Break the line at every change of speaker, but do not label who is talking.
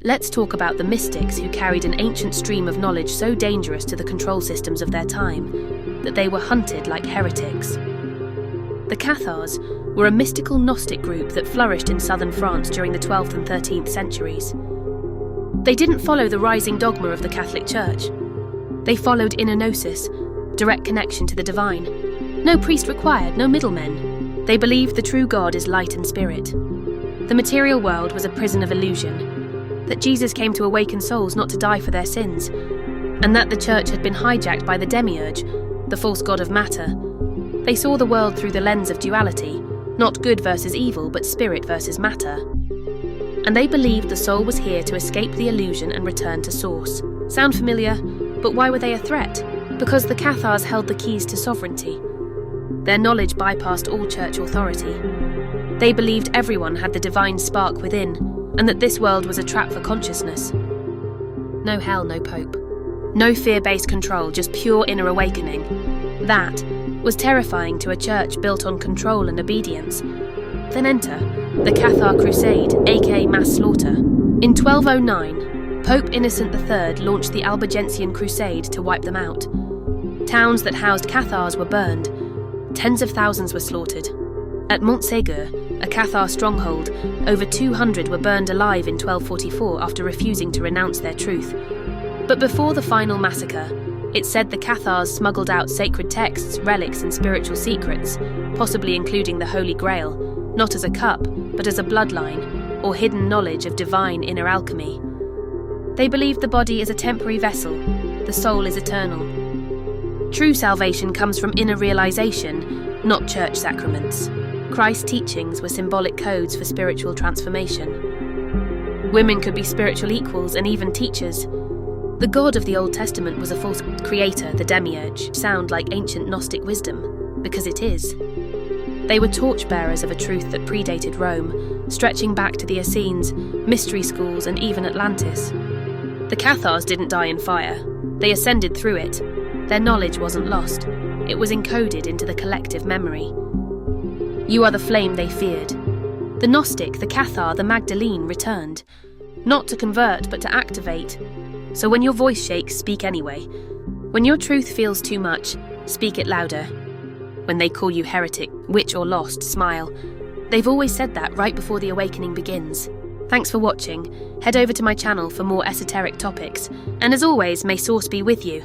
Let's talk about the mystics who carried an ancient stream of knowledge so dangerous to the control systems of their time that they were hunted like heretics. The Cathars were a mystical Gnostic group that flourished in southern France during the 12th and 13th centuries. They didn't follow the rising dogma of the Catholic Church. They followed inner Gnosis, direct connection to the divine. No priest required, no middlemen. They believed the true God is light and spirit. The material world was a prison of illusion, that Jesus came to awaken souls not to die for their sins, and that the Church had been hijacked by the demiurge, the false god of matter. They saw the world through the lens of duality, not good versus evil, but spirit versus matter. And they believed the soul was here to escape the illusion and return to source. Sound familiar? But why were they a threat? Because the Cathars held the keys to sovereignty. Their knowledge bypassed all church authority. They believed everyone had the divine spark within, and that this world was a trap for consciousness. No hell, no pope. No fear-based control, just pure inner awakening. That was terrifying to a church built on control and obedience. Then enter the Cathar Crusade, aka mass slaughter. In 1209, Pope Innocent III launched the Albigensian Crusade to wipe them out. Towns that housed Cathars were burned. Tens of thousands were slaughtered. At Montségur, a Cathar stronghold, over 200 were burned alive in 1244 after refusing to renounce their truth. But before the final massacre, it's said the Cathars smuggled out sacred texts, relics and spiritual secrets, possibly including the Holy Grail, not as a cup, but as a bloodline, or hidden knowledge of divine inner alchemy. They believed the body is a temporary vessel, the soul is eternal. True salvation comes from inner realization, not church sacraments. Christ's teachings were symbolic codes for spiritual transformation. Women could be spiritual equals and even teachers. The God of the Old Testament was a false creator, the demiurge. Sound like ancient Gnostic wisdom, because it is. They were torchbearers of a truth that predated Rome, stretching back to the Essenes, mystery schools and even Atlantis. The Cathars didn't die in fire. They ascended through it. Their knowledge wasn't lost. It was encoded into the collective memory. You are the flame they feared. The Gnostic, the Cathar, the Magdalene returned. Not to convert, but to activate. So when your voice shakes, speak anyway. When your truth feels too much, speak it louder. When they call you heretic, witch or lost, smile. They've always said that right before the awakening begins. Thanks for watching. Head over to my channel for more esoteric topics. And as always, may Source be with you.